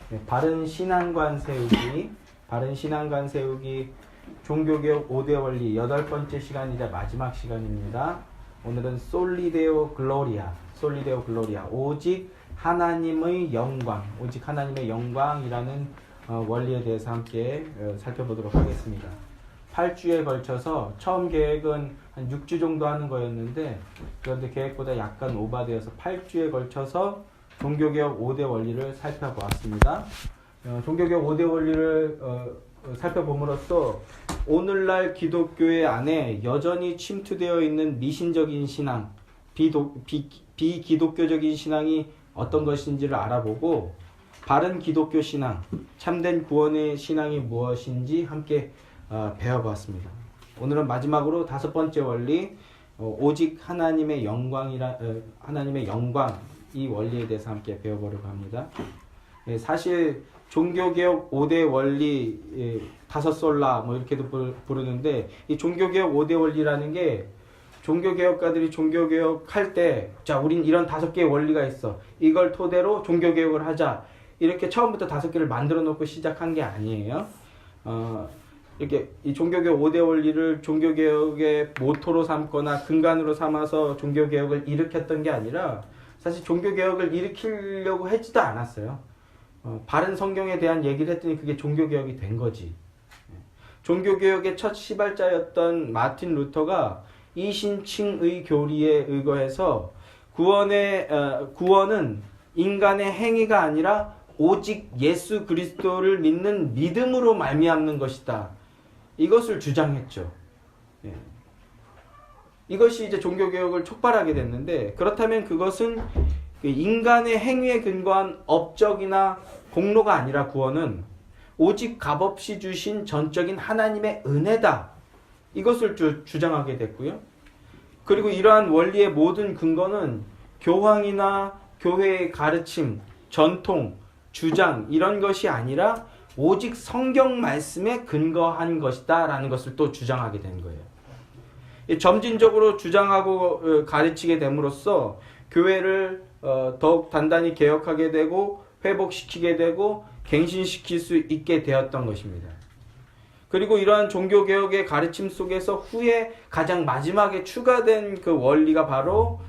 네, 바른 신앙관 세우기, 바른 신앙관 세우기 종교개혁 5대 원리 8번째 시간이자 마지막 시간입니다. 오늘은 솔리데오 글로리아, 솔리데오 글로리아, 오직 하나님의 영광, 오직 하나님의 영광이라는 원리에 대해서 함께 살펴보도록 하겠습니다. 8주에 걸쳐서 처음 계획은 한 6주 정도 하는 거였는데 그런데 계획보다 약간 오버되어서 8주에 걸쳐서 종교개혁 5대 원리를 살펴보았습니다. 종교개혁 5대 원리를 살펴봄으로써 오늘날 기독교회 안에 여전히 침투되어 있는 미신적인 신앙, 비기독교적인 신앙이 어떤 것인지를 알아보고 바른 기독교 신앙, 참된 구원의 신앙이 무엇인지 함께 배워보았습니다. 오늘은 마지막으로 5번째 원리, 오직 하나님의 하나님의 영광, 이 원리에 대해서 함께 배워보려고 합니다. 사실 종교개혁 5대 원리, 5솔라 뭐 이렇게도 부르는데 이 종교개혁 5대 원리라는 게 종교개혁가들이 종교개혁할 때 자, 우린 이런 5개의 원리가 있어. 이걸 토대로 종교개혁을 하자. 이렇게 처음부터 5개를 만들어 놓고 시작한 게 아니에요. 이렇게 이 종교개혁 5대 원리를 종교개혁의 모토로 삼거나 근간으로 삼아서 종교개혁을 일으켰던 게 아니라 사실 종교개혁을 일으키려고 하지도 않았어요. 바른 성경에 대한 얘기를 했더니 그게 종교개혁이 된 거지. 종교개혁의 첫 시발자였던 마틴 루터가 이신칭의 교리에 의거해서 구원은 인간의 행위가 아니라 오직 예수 그리스도를 믿는 믿음으로 말미암는 것이다. 이것을 주장했죠. 이것이 이제 종교개혁을 촉발하게 됐는데, 그렇다면 그것은 인간의 행위에 근거한 업적이나 공로가 아니라 구원은 오직 값없이 주신 전적인 하나님의 은혜다. 이것을 주장하게 됐고요. 그리고 이러한 원리의 모든 근거는 교황이나 교회의 가르침, 전통, 주장 이런 것이 아니라 오직 성경 말씀에 근거한 것이다 라는 것을 또 주장하게 된 거예요. 점진적으로 주장하고 가르치게 됨으로써 교회를 더욱 단단히 개혁하게 되고 회복시키게 되고 갱신시킬 수 있게 되었던 것입니다. 그리고 이러한 종교개혁의 가르침 속에서 후에 가장 마지막에 추가된 그 원리가 바로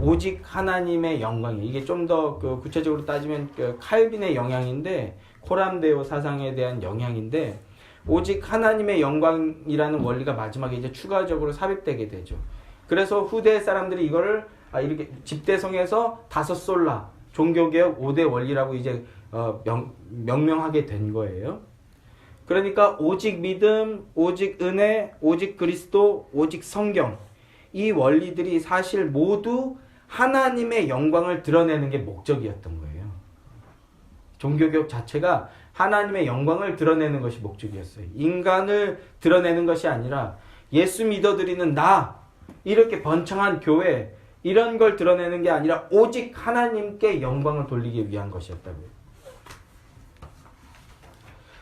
오직 하나님의 영광이에요. 이게 좀 더 구체적으로 따지면 칼빈의 영향인데, 코람데오 사상에 대한 영향인데, 오직 하나님의 영광이라는 원리가 마지막에 이제 추가적으로 삽입되게 되죠. 그래서 후대 사람들이 이거를 이렇게 집대성에서 5솔라, 종교개혁 5대 원리라고 이제 명명하게 된 거예요. 그러니까 오직 믿음, 오직 은혜, 오직 그리스도, 오직 성경, 이 원리들이 사실 모두 하나님의 영광을 드러내는 게 목적이었던 거예요. 종교개혁 자체가 하나님의 영광을 드러내는 것이 목적이었어요. 인간을 드러내는 것이 아니라 예수 믿어드리는 나, 이렇게 번창한 교회, 이런 걸 드러내는 게 아니라 오직 하나님께 영광을 돌리기 위한 것이었다고요.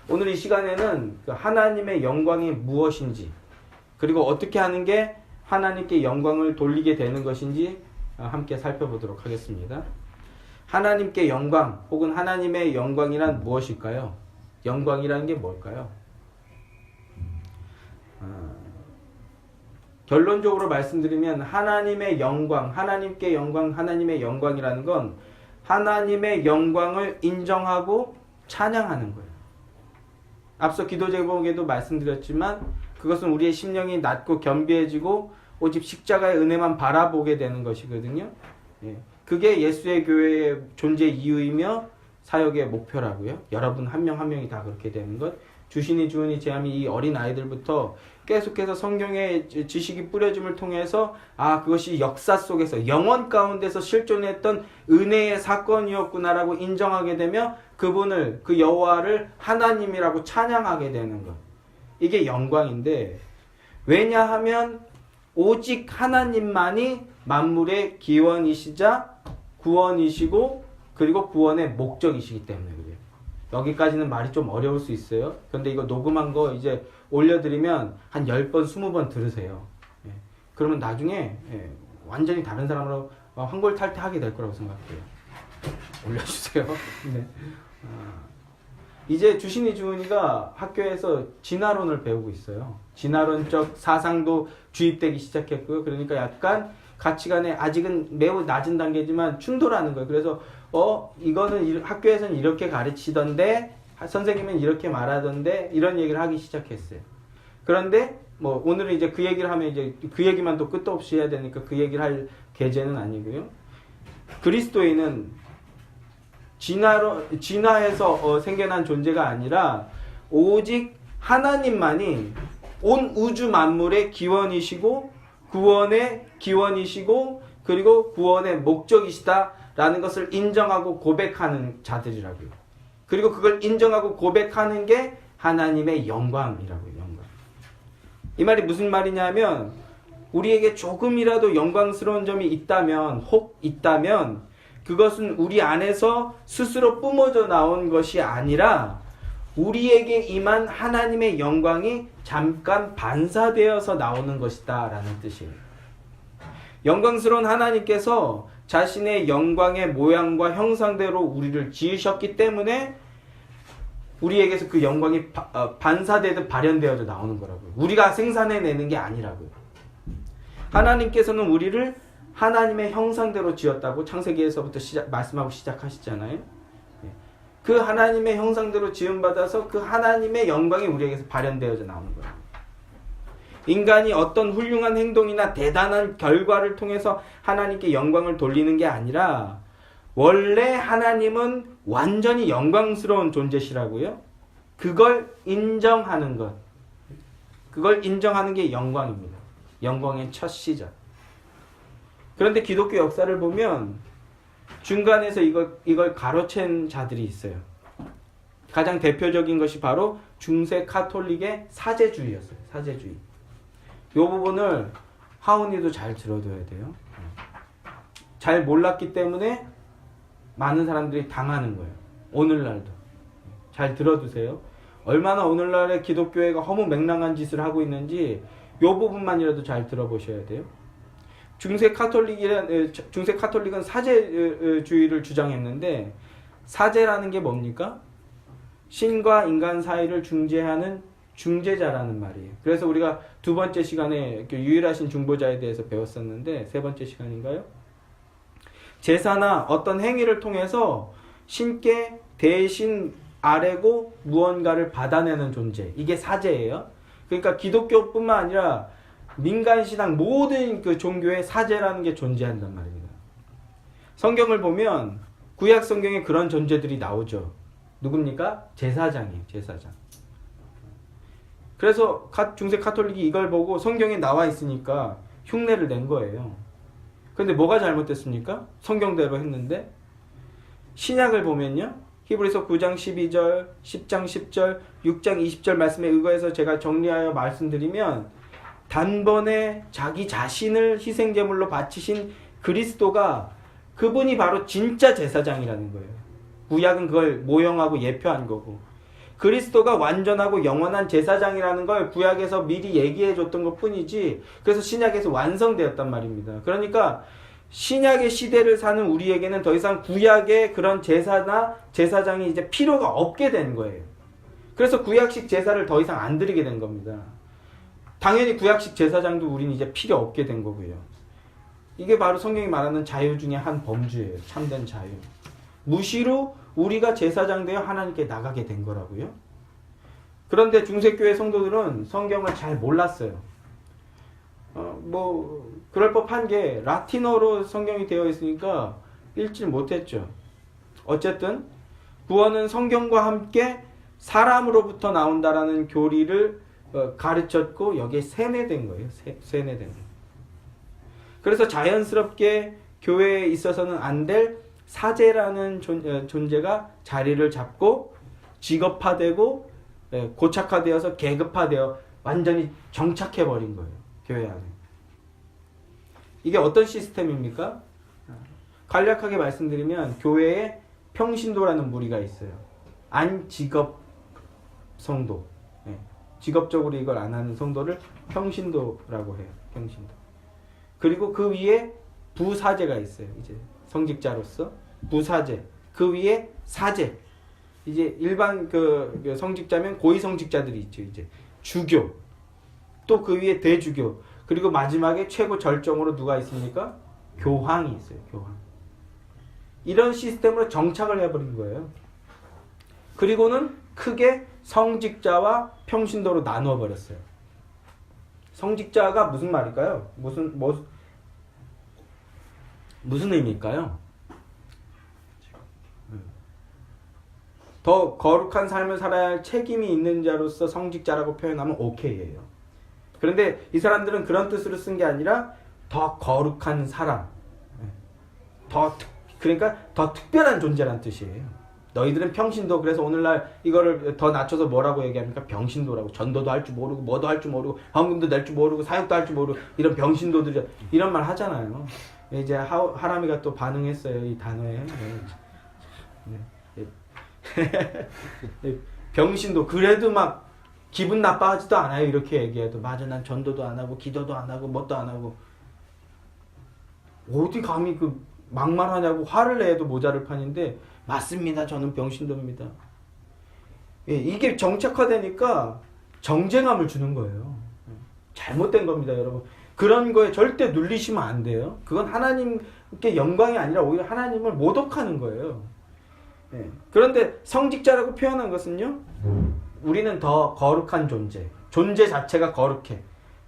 오늘 이 시간에는 하나님의 영광이 무엇인지, 그리고 어떻게 하는 게 하나님께 영광을 돌리게 되는 것인지 함께 살펴보도록 하겠습니다. 하나님께 영광 혹은 하나님의 영광이란 무엇일까요? 영광이라는 게 뭘까요? 결론적으로 말씀드리면 하나님의 영광, 하나님께 영광, 하나님의 영광이라는 건 하나님의 영광을 인정하고 찬양하는 거예요. 앞서 기도 제목에도 말씀드렸지만 그것은 우리의 심령이 낮고 겸비해지고 오직 십자가의 은혜만 바라보게 되는 것이거든요. 그게 예수의 교회의 존재 이유이며 사역의 목표라고요. 여러분 한 명 한 명이 다 그렇게 되는 것. 주신이 주은이 제함이 이 어린 아이들부터 계속해서 성경의 지식이 뿌려짐을 통해서 그것이 역사 속에서 영원 가운데서 실존했던 은혜의 사건이었구나라고 인정하게 되며 그분을, 그 여호와를 하나님이라고 찬양하게 되는 것. 이게 영광인데, 왜냐하면 오직 하나님만이 만물의 기원이시자 구원이시고 그리고 구원의 목적이시기 때문에 그래요. 여기까지는 말이 좀 어려울 수 있어요. 그런데 이거 녹음한 거 이제 올려드리면 한 10번, 20번 들으세요. 그러면 나중에 완전히 다른 사람으로 황골탈퇴하게 될 거라고 생각해요. 올려주세요. 네. 이제 주신이 주은이가 학교에서 진화론을 배우고 있어요. 진화론적 사상도 주입되기 시작했고요. 그러니까 약간 가치관에 아직은 매우 낮은 단계지만 충돌하는 거예요. 그래서 이거는 학교에서는 이렇게 가르치던데 선생님은 이렇게 말하던데 이런 얘기를 하기 시작했어요. 그런데 뭐 오늘은 이제 그 얘기를 하면 이제 그 얘기만 또 끝도 없이 해야 되니까 그 얘기를 할 계제는 아니고요. 그리스도인은 진화해서 생겨난 존재가 아니라 오직 하나님만이 온 우주 만물의 기원이시고 구원의 기원이시고 그리고 구원의 목적이시다라는 것을 인정하고 고백하는 자들이라고요. 그리고 그걸 인정하고 고백하는 게 하나님의 영광이라고요. 영광. 이 말이 무슨 말이냐면 우리에게 조금이라도 영광스러운 점이 있다면 혹 있다면 그것은 우리 안에서 스스로 뿜어져 나온 것이 아니라 우리에게 임한 하나님의 영광이 잠깐 반사되어서 나오는 것이다 라는 뜻이에요. 영광스러운 하나님께서 자신의 영광의 모양과 형상대로 우리를 지으셨기 때문에 우리에게서 그 영광이 반사되듯 발현되어져 나오는 거라고요. 우리가 생산해내는 게 아니라고요. 하나님께서는 우리를 하나님의 형상대로 지었다고 창세기에서부터 말씀하고 시작하시잖아요. 그 하나님의 형상대로 지음받아서 그 하나님의 영광이 우리에게서 발현되어져 나오는 거예요. 인간이 어떤 훌륭한 행동이나 대단한 결과를 통해서 하나님께 영광을 돌리는 게 아니라 원래 하나님은 완전히 영광스러운 존재시라고요. 그걸 인정하는 것. 그걸 인정하는 게 영광입니다. 영광의 첫 시작. 그런데 기독교 역사를 보면 중간에서 이걸 가로챈 자들이 있어요. 가장 대표적인 것이 바로 중세 카톨릭의 사제주의였어요. 사제주의. 이 부분을 하은이도 잘 들어둬야 돼요. 잘 몰랐기 때문에 많은 사람들이 당하는 거예요. 오늘날도. 잘 들어두세요. 얼마나 오늘날의 기독교회가 허무맹랑한 짓을 하고 있는지 이 부분만이라도 잘 들어보셔야 돼요. 중세 카톨릭은 사제주의를 주장했는데 사제라는 게 뭡니까? 신과 인간 사이를 중재하는 중재자라는 말이에요. 그래서 우리가 두 번째 시간에 유일하신 중보자에 대해서 배웠었는데 세 번째 시간인가요? 제사나 어떤 행위를 통해서 신께 대신 아뢰고 무언가를 받아내는 존재. 이게 사제예요. 그러니까 기독교뿐만 아니라 민간신앙 모든 그 종교의 사제라는 게 존재한단 말입니다. 성경을 보면 구약 성경에 그런 존재들이 나오죠. 누굽니까? 제사장이에요. 제사장. 그래서 중세 카톨릭이 이걸 보고 성경에 나와 있으니까 흉내를 낸 거예요. 그런데 뭐가 잘못됐습니까? 성경대로 했는데 신약을 보면요. 히브리서 9장 12절, 10장 10절, 6장 20절 말씀에 의거해서 제가 정리하여 말씀드리면 단번에 자기 자신을 희생제물로 바치신 그리스도가 그분이 바로 진짜 제사장이라는 거예요. 구약은 그걸 모형하고 예표한 거고 그리스도가 완전하고 영원한 제사장이라는 걸 구약에서 미리 얘기해 줬던 것 뿐이지 그래서 신약에서 완성되었단 말입니다. 그러니까 신약의 시대를 사는 우리에게는 더 이상 구약의 그런 제사나 제사장이 이제 필요가 없게 된 거예요. 그래서 구약식 제사를 더 이상 안 드리게 된 겁니다. 당연히 구약식 제사장도 우리는 이제 필요 없게 된 거고요. 이게 바로 성경이 말하는 자유 중에 한 범주예요. 참된 자유. 무시로 우리가 제사장 되어 하나님께 나가게 된 거라고요. 그런데 중세교회 성도들은 성경을 잘 몰랐어요. 그럴 법한 게 라틴어로 성경이 되어 있으니까 읽지 못했죠. 어쨌든 구원은 성경과 함께 사람으로부터 나온다라는 교리를 가르쳤고 여기에 세뇌된 거예요. 세뇌된 거예요. 그래서 자연스럽게 교회에 있어서는 안 될 사제라는 존재가 자리를 잡고 직업화되고 고착화되어서 계급화되어 완전히 정착해버린 거예요. 교회 안에. 이게 어떤 시스템입니까? 간략하게 말씀드리면 교회에 평신도라는 무리가 있어요. 안직업 성도. 직업적으로 이걸 안 하는 성도를 평신도라고 해요. 평신도. 그리고 그 위에 부사제가 있어요. 이제 성직자로서 부사제. 그 위에 사제. 이제 일반 그 성직자면 고위 성직자들이 있죠. 이제 주교, 또 그 위에 대주교, 그리고 마지막에 최고 절정으로 누가 있습니까? 교황이 있어요. 교황. 이런 시스템으로 정착을 해버린 거예요. 그리고는 크게 성직자와 평신도로 나누어 버렸어요. 성직자가 무슨 말일까요? 무슨 의미일까요? 더 거룩한 삶을 살아야 할 책임이 있는 자로서 성직자라고 표현하면 오케이예요. 그런데 이 사람들은 그런 뜻으로 쓴 게 아니라 더 거룩한 사람, 그러니까 더 특별한 존재란 뜻이에요. 너희들은 평신도. 그래서 오늘날 이거를 더 낮춰서 뭐라고 얘기합니까? 병신도라고. 전도도 할 줄 모르고 뭐도 할 줄 모르고 헌금도 낼 줄 모르고 사역도 할 줄 모르고 이런 병신도들이 이런 말 하잖아요. 이제 하람이가 또 반응했어요. 이 단어에. 병신도. 그래도 막 기분 나빠하지도 않아요. 이렇게 얘기해도. 맞아, 난 전도도 안 하고 기도도 안 하고 뭣도 안 하고. 어디 감히 그 막말하냐고 화를 내도 모자를 판인데, 맞습니다. 저는 병신도입니다. 예, 이게 정책화되니까 정쟁함을 주는 거예요. 잘못된 겁니다, 여러분. 그런 거에 절대 눌리시면 안 돼요. 그건 하나님께 영광이 아니라 오히려 하나님을 모독하는 거예요. 예. 그런데 성직자라고 표현한 것은요, 우리는 더 거룩한 존재 자체가 거룩해.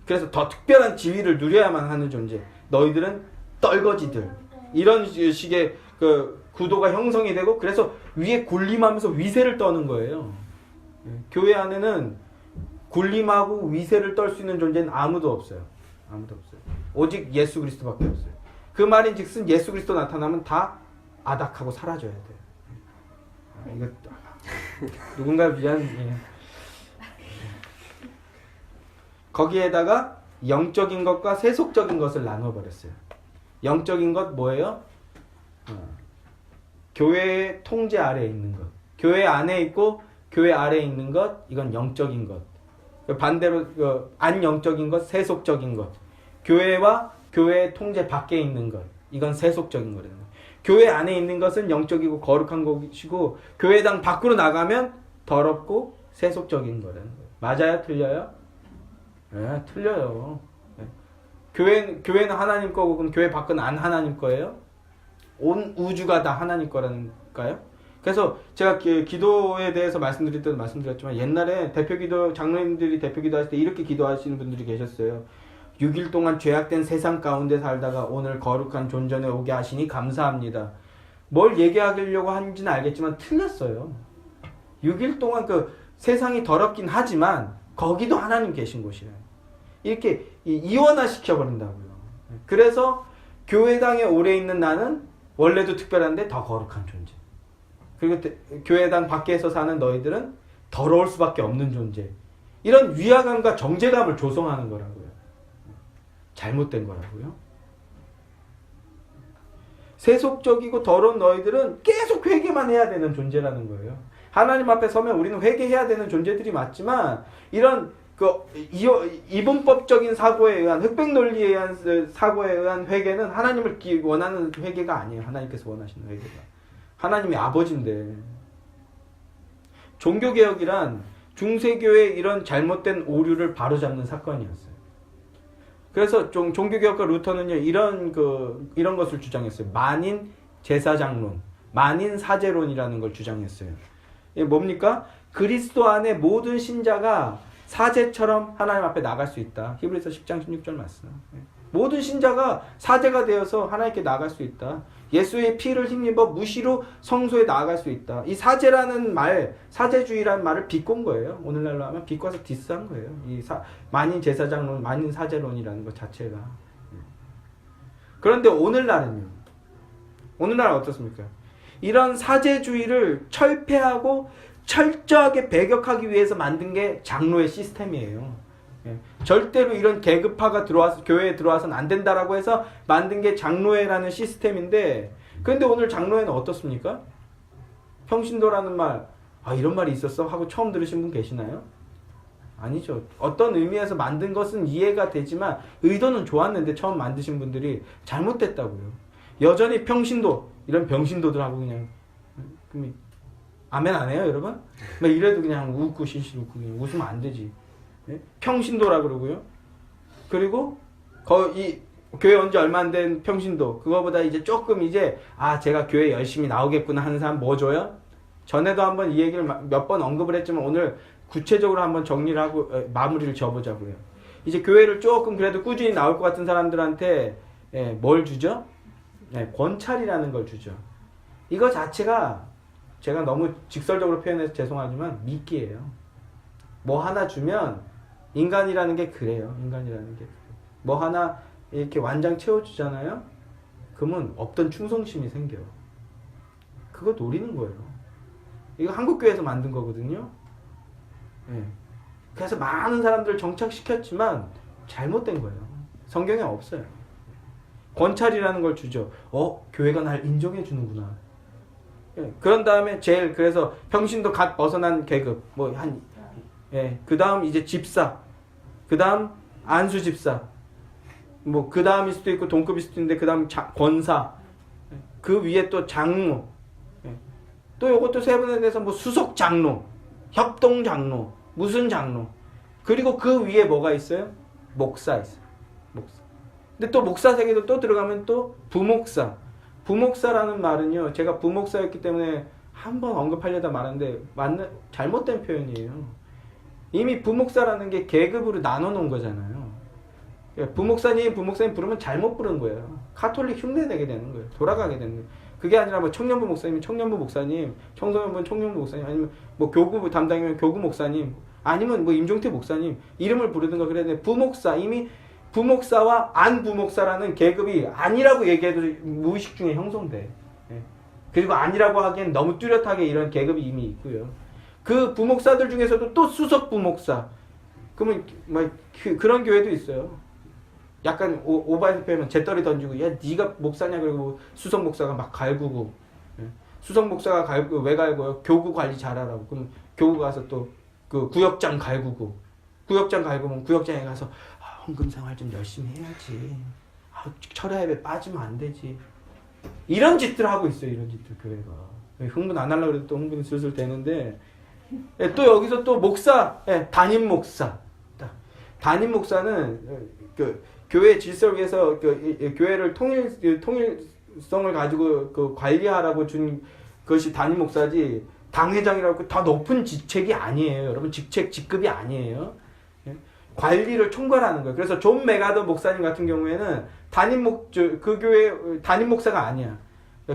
그래서 더 특별한 지위를 누려야만 하는 존재. 너희들은 떨거지들. 이런 식의 그 구도가 형성이 되고, 그래서 위에 군림하면서 위세를 떠는 거예요. 교회 안에는 군림하고 위세를 떨 수 있는 존재는 아무도 없어요. 아무도 없어요. 오직 예수 그리스도밖에 없어요. 그 말인즉슨 예수 그리스도 나타나면 다 아닥하고 사라져야 돼요. 이거 누군가 위한. 예. 거기에다가 영적인 것과 세속적인 것을 나눠버렸어요. 영적인 것 뭐예요? 교회의 통제 아래에 있는 것. 교회 안에 있고 교회 아래에 있는 것, 이건 영적인 것. 반대로 안영적인 것, 세속적인 것. 교회와 교회의 통제 밖에 있는 것, 이건 세속적인 거라는 거예요. 교회 안에 있는 것은 영적이고 거룩한 것이고, 교회당 밖으로 나가면 더럽고 세속적인 거라는 거예요. 맞아요? 틀려요? 네, 틀려요. 네. 교회는 하나님 거고, 그럼 교회 밖은 안 하나님 거예요? 온 우주가 다 하나님 거라는가요? 그래서 제가 기도에 대해서 말씀드릴 때도 말씀드렸지만, 옛날에 대표기도, 장로님들이 대표기도 하실 때 이렇게 기도하시는 분들이 계셨어요. 6일 동안 죄악된 세상 가운데 살다가 오늘 거룩한 존전에 오게 하시니 감사합니다. 뭘 얘기하려고 하는지는 알겠지만 틀렸어요. 6일 동안 그 세상이 더럽긴 하지만 거기도 하나님 계신 곳이에요. 이렇게 이원화 시켜버린다고요. 그래서 교회당에 오래 있는 나는 원래도 특별한데 더 거룩한 존재. 그리고 교회당 밖에서 사는 너희들은 더러울 수밖에 없는 존재. 이런 위화감과 정죄감을 조성하는 거라고요. 잘못된 거라고요. 세속적이고 더러운 너희들은 계속 회개만 해야 되는 존재라는 거예요. 하나님 앞에 서면 우리는 회개해야 되는 존재들이 맞지만, 이런 이분법적인 사고에 의한, 흑백 논리에 의한 사고에 의한 회개는 하나님을 원하는 회개가 아니에요. 하나님께서 원하시는 회개가. 하나님이 아버지인데. 종교개혁이란 중세교회의 이런 잘못된 오류를 바로잡는 사건이었어요. 그래서 종교개혁가 루터는요, 이런 것을 주장했어요. 만인 제사장론, 만인 사제론이라는 걸 주장했어요. 이게 뭡니까? 그리스도 안에 모든 신자가 사제처럼 하나님 앞에 나갈 수 있다. 히브리서 10장 16절 말씀. 모든 신자가 사제가 되어서 하나님께 나갈 수 있다. 예수의 피를 힘입어 무시로 성소에 나아갈 수 있다. 이 사제라는 말, 사제주의라는 말을 비꼰 거예요. 오늘날로 하면 비꼬아서 디스한 거예요. 이 만인 제사장론, 만인 사제론이라는 것 자체가. 그런데 오늘날은요. 오늘날은 어떻습니까? 이런 사제주의를 철폐하고 철저하게 배격하기 위해서 만든 게 장로의 시스템이에요. 절대로 이런 계급화가 들어와서 교회에 들어와서는 안 된다라고 해서 만든 게 장로회라는 시스템인데, 그런데 오늘 장로회는 어떻습니까? 평신도라는 말, 이런 말이 있었어? 하고 처음 들으신 분 계시나요? 아니죠. 어떤 의미에서 만든 것은 이해가 되지만 의도는 좋았는데 처음 만드신 분들이 잘못됐다고요. 여전히 평신도, 이런 병신도들하고 그냥 아멘 안 해요, 여러분? 막 이래도 그냥 웃고 실실 웃고 그냥 웃으면 안 되지. 예? 평신도라 그러고요. 그리고 이 교회 온 지 얼마 안 된 평신도 그거보다 이제 조금 이제 제가 교회 열심히 나오겠구나 하는 사람 뭐 줘요? 전에도 한번 이 얘기를 몇 번 언급을 했지만 오늘 구체적으로 한번 정리를 하고 마무리를 지어보자고요. 이제 교회를 조금 그래도 꾸준히 나올 것 같은 사람들한테 뭘 주죠? 권찰이라는 걸 주죠. 이거 자체가 제가 너무 직설적으로 표현해서 죄송하지만 미끼예요. 뭐 하나 주면 인간이라는 게 그래요. 인간이라는 게 뭐 하나 이렇게 완장 채워주잖아요. 그러면 없던 충성심이 생겨요. 그거 노리는 거예요. 이거 한국교회에서 만든 거거든요. 그래서 많은 사람들을 정착시켰지만 잘못된 거예요. 성경에 없어요. 권찰이라는 걸 주죠. 교회가 날 인정해 주는구나. 그런 다음에 그래서 평신도 갓 벗어난 계급, 그 다음 이제 집사, 그 다음 안수 집사, 그 다음일 수도 있고 동급일 수도 있는데 그 다음 권사, 그 위에 또 장로, 또 요것도 세분에 대해서 수석 장로, 협동 장로, 무슨 장로, 그리고 그 위에 뭐가 있어요? 목사 있어요. 목사. 근데 또 목사 세계도 또 들어가면 또 부목사. 부목사라는 말은요, 제가 부목사였기 때문에 한번 언급하려다 말았는데 잘못된 표현이에요. 이미 부목사라는 게 계급으로 나눠 놓은 거잖아요. 부목사님 부르면 잘못 부른 거예요. 가톨릭 흉내내게 되는 거예요. 돌아가게 되는 거예요. 그게 아니라 청년부 목사님, 청년부 목사님, 청소년부는 청년부 목사님, 아니면 교구 담당이면 교구 목사님, 아니면 임종태 목사님 이름을 부르든가 그래야 돼. 부목사, 이미 부목사와 안 부목사라는 계급이 아니라고 얘기해도 무의식 중에 형성돼. 그리고 아니라고 하기엔 너무 뚜렷하게 이런 계급이 이미 있고요. 그 부목사들 중에서도 또 수석 부목사. 그러면 그런 교회도 있어요. 약간 오바해서 표현하면 재떨이 던지고 야 네가 목사냐 그리고 수석 목사가 막 갈구고. 수석 목사가 갈구고 왜 갈고요? 교구 관리 잘하라고. 그럼 교구 가서 또 그 구역장 갈구고. 구역장 갈구면 구역장에 가서 헌금 생활 좀 열심히 해야지. 철야 예배 빠지면 안 되지. 이런 짓들 하고 있어요. 이런 짓들 교회가. 흥분 안 하려고 해도 또 흥분이 슬슬 되는데 또 여기서 또 목사, 담임 목사. 담임 목사는 교회 질서를 위해서 교회를 통일성을 가지고 관리하라고 준 것이 담임 목사지 당회장이라고 더 높은 직책이 아니에요. 여러분 직급이 아니에요. 관리를 총괄하는 거예요. 그래서 존 메가더 목사님 같은 경우에는 그 교회 담임 목사가 아니야.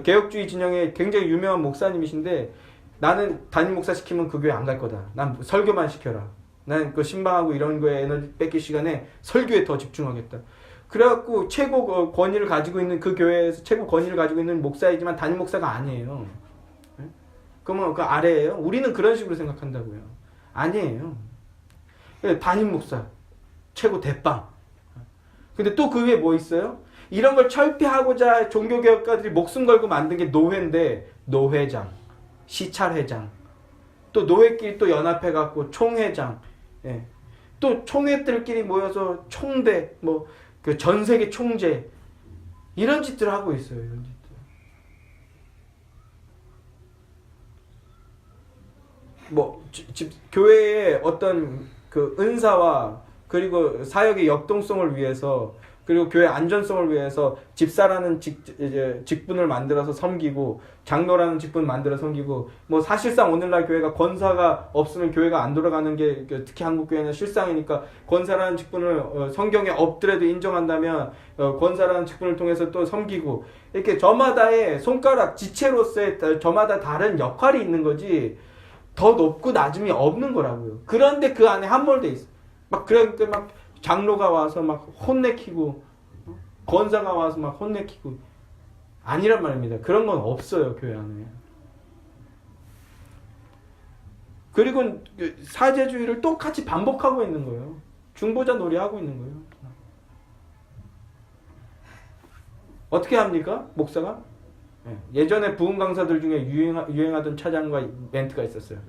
개혁주의 진영의 굉장히 유명한 목사님이신데 나는 담임 목사 시키면 그 교회 안 갈 거다. 난 설교만 시켜라. 난 신방하고 이런 거에 에너지 뺏길 시간에 설교에 더 집중하겠다. 그래갖고 최고 권위를 가지고 있는 그 교회에서 최고 권위를 가지고 있는 목사이지만 담임 목사가 아니에요. 그러면 그 아래예요? 우리는 그런 식으로 생각한다고요. 아니에요. 담임 목사 최고 대빵. 근데 또 그 위에 뭐 있어요? 이런 걸 철폐하고자 종교개혁가들이 목숨 걸고 만든 게 노회인데 노회장, 시찰회장, 또 노회끼리 또 연합해갖고 총회장, 또 총회들끼리 모여서 총대, 그 전 세계 총재 이런 짓들을 하고 있어요. 이런 짓들. 교회의 어떤 그 은사와 그리고 사역의 역동성을 위해서 그리고 교회 안전성을 위해서 집사라는 직분을 만들어서 섬기고 장로라는 직분을 만들어 섬기고 사실상 오늘날 교회가 권사가 없으면 교회가 안 돌아가는 게 특히 한국 교회는 실상이니까 권사라는 직분을 성경에 없더라도 인정한다면 권사라는 직분을 통해서 또 섬기고 이렇게 저마다의 손가락 지체로서의 저마다 다른 역할이 있는 거지 더 높고 낮음이 없는 거라고요. 그런데 그 안에 함몰돼 있어. 그러니까 장로가 와서 혼내키고 권사가 와서 혼내키고 아니란 말입니다. 그런 건 없어요. 교회 안에. 그리고 사제주의를 똑같이 반복하고 있는 거예요. 중보자 놀이하고 있는 거예요. 어떻게 합니까? 목사가? 예전에 부흥 강사들 중에 유행하던 차장과 멘트가 있었어요.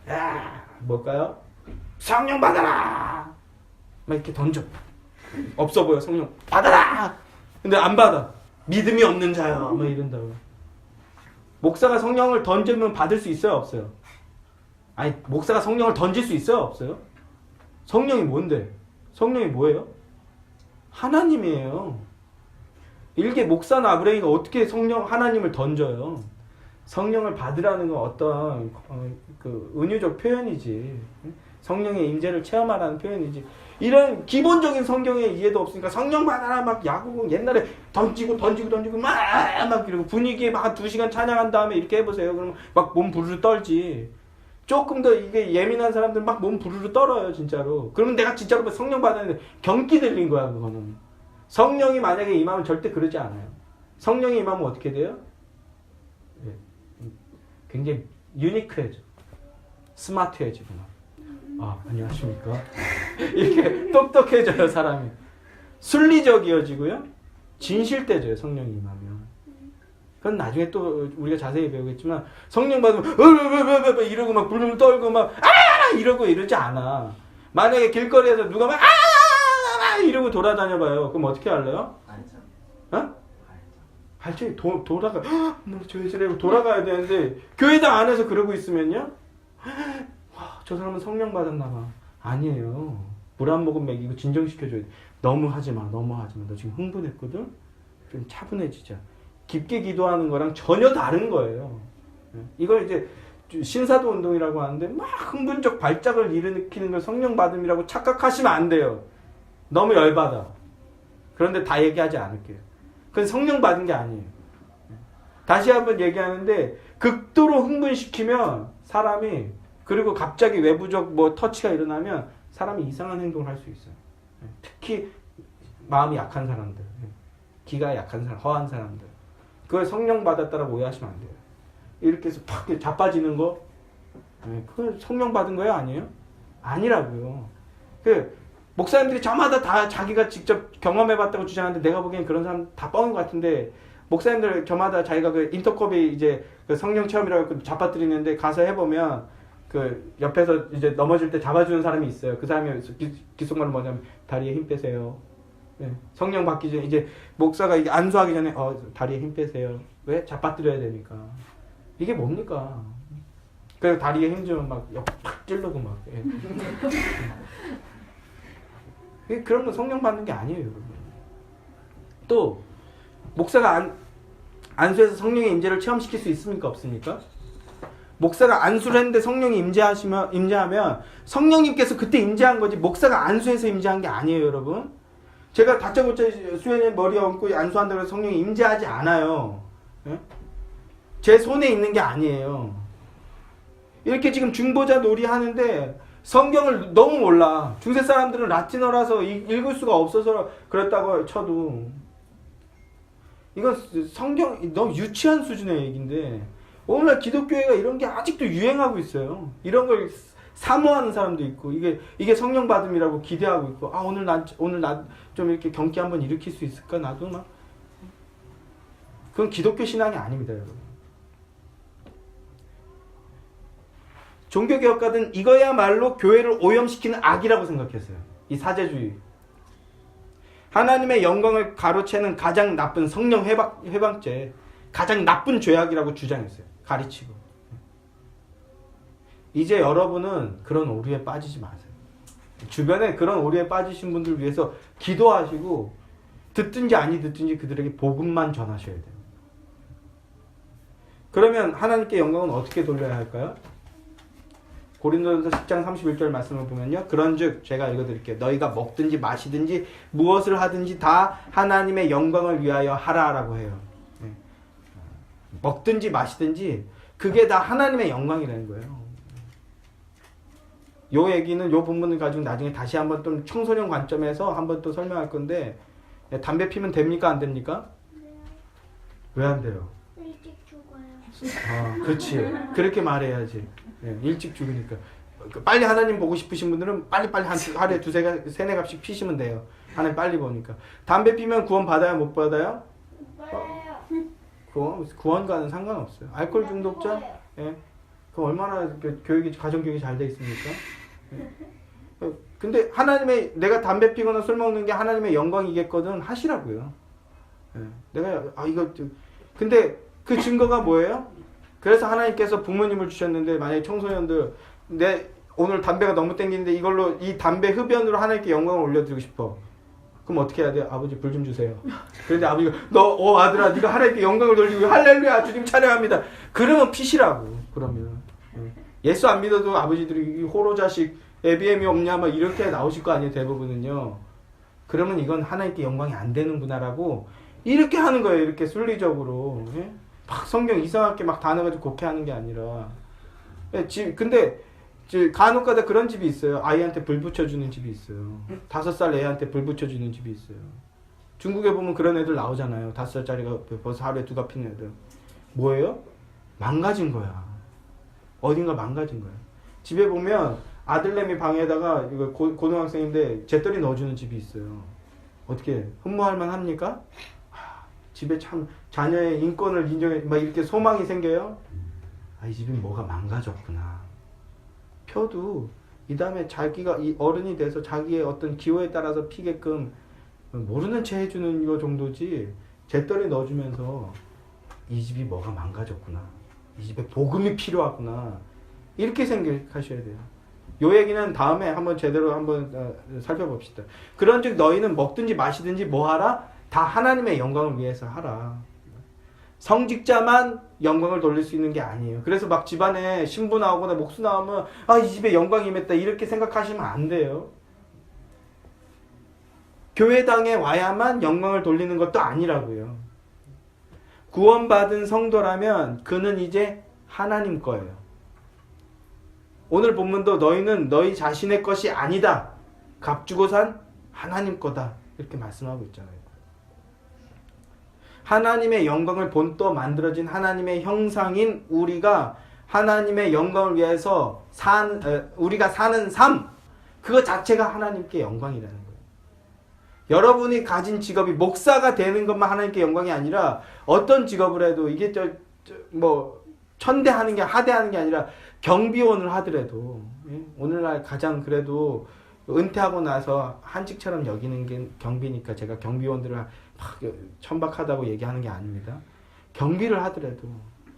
야, 뭘까요? 성령 받아라! 막 이렇게 던져. 없어 보여, 성령. 받아라! 근데 안 받아. 믿음이 없는 자야. 막 이런다고. 목사가 성령을 던지면 받을 수 있어요, 없어요? 아니, 목사가 성령을 던질 수 있어요, 없어요? 성령이 뭔데? 성령이 뭐예요? 하나님이에요. 일개 목사나 아브레이가 어떻게 하나님을 던져요? 성령을 받으라는 건 어떤 그 은유적 표현이지. 성령의 임재를 체험하라는 표현이지. 이런 기본적인 성경의 이해도 없으니까 성령 받아라 막 야구공 옛날에 던지고 막 이러고 분위기에 막 2시간 찬양한 다음에 이렇게 해보세요. 그러면 막 몸 부르르 떨지. 조금 더 이게 예민한 사람들 막 몸 부르르 떨어요, 진짜로. 그러면 내가 진짜로 성령 받았는데 경기 들린 거야, 그거는. 성령이 만약에 임하면 절대 그러지 않아요. 성령이 임하면 어떻게 돼요? 굉장히 유니크해져. 스마트해지구나. 아, 안녕하십니까. 이렇게 똑똑해져요, 사람이. 순리적이어지고요. 진실돼져요, 성령이 임하면. 그건 나중에 또 우리가 자세히 배우겠지만 성령 받으면 이러고 막 불을 떨고 막 이러고 이러지 않아. 만약에 길거리에서 누가 막 이러고 돌아다녀봐요. 그럼 어떻게 할래요? 어? 발전이 돌아가. 저 저래 돌아가야 되는데 교회당 안에서 그러고 있으면요. 와, 저 사람은 성령 받았나 봐. 아니에요. 물 한 모금 먹이고 진정시켜줘야 돼. 너무 하지 마. 너 지금 흥분했거든. 좀 차분해지자. 깊게 기도하는 거랑 전혀 다른 거예요. 이걸 이제 신사도 운동이라고 하는데 막 흥분적 발작을 일으키는 걸 성령 받음이라고 착각하시면 안 돼요. 너무 열받아. 그런데 다 얘기하지 않을게요. 그건 성령 받은 게 아니에요. 다시 한번 얘기하는데 극도로 흥분시키면 사람이 그리고 갑자기 외부적 터치가 일어나면 사람이 이상한 행동을 할 수 있어요. 특히 마음이 약한 사람들, 기가 약한 사람, 허한 사람들. 그걸 성령 받았다라고 오해하시면 안 돼요. 이렇게 해서 팍 자빠지는 거, 그건 성령 받은 거예요, 아니에요? 아니라고요. 목사님들이 저마다 다 자기가 직접 경험해봤다고 주장하는데 내가 보기엔 그런 사람 다 뻥인 것 같은데 목사님들 저마다 자기가 그 인터컵이 이제 그 성령 체험이라고 잡아뜨리는데 가서 해보면 그 옆에서 이제 넘어질 때 잡아주는 사람이 있어요. 그 사람이 귓속말로 뭐냐면 다리에 힘 빼세요. 성령 받기 전에 이제 목사가 이게 안수하기 전에 다리에 힘 빼세요. 왜? 잡아뜨려야 되니까. 이게 뭡니까? 그래서 다리에 힘 주면 막 팍 찌르고 막. 그런 건 성령 받는 게 아니에요, 여러분. 또 목사가 안수해서 성령의 임재를 체험시킬 수 있습니까, 없습니까? 목사가 안수를 했는데 성령이 임재하면 성령님께서 그때 임재한 거지 목사가 안수해서 임재한 게 아니에요, 여러분. 제가 다짜고짜 수현이 머리에 얹고 안수한다고 해서 성령이 임재하지 않아요. 제 손에 있는 게 아니에요. 이렇게 지금 중보자 놀이 하는데 성경을 너무 몰라. 중세 사람들은 라틴어라서 읽을 수가 없어서 그랬다고 쳐도 이건 성경 너무 유치한 수준의 얘기인데 오늘날 기독교회가 이런 게 아직도 유행하고 있어요. 이런 걸 사모하는 사람도 있고 이게 성령 받음이라고 기대하고 있고 오늘 나 좀 이렇게 경기 한번 일으킬 수 있을까 나도 막 그건 기독교 신앙이 아닙니다, 여러분. 종교개혁가들은 이거야말로 교회를 오염시키는 악이라고 생각했어요. 이 사제주의. 하나님의 영광을 가로채는 가장 나쁜 성령 회방죄, 가장 나쁜 죄악이라고 주장했어요. 가르치고. 이제 여러분은 그런 오류에 빠지지 마세요. 주변에 그런 오류에 빠지신 분들 위해서 기도하시고 듣든지 아니 듣든지 그들에게 복음만 전하셔야 돼요. 그러면 하나님께 영광은 어떻게 돌려야 할까요? 고린도전서 10장 31절 말씀을 보면요. 그런즉 제가 읽어드릴게요. 너희가 먹든지 마시든지 무엇을 하든지 다 하나님의 영광을 위하여 하라라고 해요. 먹든지 마시든지 그게 다 하나님의 영광이라는 거예요. 요 얘기는 요 본문을 가지고 나중에 다시 한번 또 청소년 관점에서 한번 또 설명할 건데 담배 피면 됩니까? 안 됩니까? 왜 안 돼요? 일찍 죽어요. 그렇지. 그렇게 말해야지. 일찍 죽으니까. 빨리 하나님 보고 싶으신 분들은 빨리빨리 하루에 세네 갑씩 피시면 돼요. 하나님 빨리 보니까. 담배 피면 구원 받아요? 못 받아요? 받아요. 구원과는 상관없어요. 알코올 중독자? 그 얼마나 가정교육이 잘 돼 있습니까? 근데 내가 담배 피거나 술 먹는 게 하나님의 영광이겠거든 하시라고요. 내가 근데 그 증거가 뭐예요? 그래서 하나님께서 부모님을 주셨는데 만약에 청소년들 내 오늘 담배가 너무 땡기는데 이걸로 이 담배 흡연으로 하나님께 영광을 올려드리고 싶어. 그럼 어떻게 해야 돼요? 아버지 불 좀 주세요. 그런데 아버지가 아들아 네가 하나님께 영광을 돌리고 할렐루야 주님 찬양합니다. 그러면 피시라고. 그러면 예수 안 믿어도 아버지들이 호로 자식 ABM이 없냐 막 이렇게 나오실 거 아니에요 대부분은요. 그러면 이건 하나님께 영광이 안 되는구나라고 이렇게 하는 거예요. 이렇게 순리적으로. 예? 막 성경 이상하게 막 단어 가지고 곡해하는 게 아니라. 예, 근데 간혹가다 그런 집이 있어요. 아이한테 불 붙여주는 집이 있어요. 5살 애한테 불 붙여주는 집이 있어요. 중국에 보면 그런 애들 나오잖아요. 5살짜리가 벌써 하루에 2갑 피는 애들. 뭐예요? 망가진 거야. 어딘가 망가진 거야. 집에 보면 아들내미 방에다가 이거 고등학생인데 재떨이 넣어주는 집이 있어요. 어떻게 흠모할 만합니까? 집에 참 자녀의 인권을 인정해 막 이렇게 소망이 생겨요. 이 집이 뭐가 망가졌구나. 펴도 이 다음에 자기가 이 어른이 돼서 자기의 어떤 기호에 따라서 피게끔 모르는 채 해주는 거 정도지. 재떨이 넣어주면서 이 집이 뭐가 망가졌구나. 이 집에 복음이 필요하구나. 이렇게 생각하셔야 돼요. 요 얘기는 다음에 한번 제대로 한번 살펴봅시다. 그런즉 너희는 먹든지 마시든지 뭐하라? 다 하나님의 영광을 위해서 하라. 성직자만 영광을 돌릴 수 있는 게 아니에요. 그래서 막 집안에 신부 나오거나 목수 나오면 이 집에 영광이 임했다 이렇게 생각하시면 안 돼요. 교회당에 와야만 영광을 돌리는 것도 아니라고요. 구원받은 성도라면 그는 이제 하나님 거예요. 오늘 본문도 너희는 너희 자신의 것이 아니다. 값주고 산 하나님 거다. 이렇게 말씀하고 있잖아요. 하나님의 영광을 본떠 만들어진 하나님의 형상인 우리가 하나님의 영광을 위해서 우리가 사는 삶, 그거 자체가 하나님께 영광이라는 거예요. 여러분이 가진 직업이 목사가 되는 것만 하나님께 영광이 아니라 어떤 직업을 해도 이게 천대하는 게 하대하는 게 아니라 경비원을 하더라도 오늘날 가장 그래도 은퇴하고 나서 한직처럼 여기는 게 경비니까 제가 경비원들을 막 천박하다고 얘기하는 게 아닙니다. 경비를 하더라도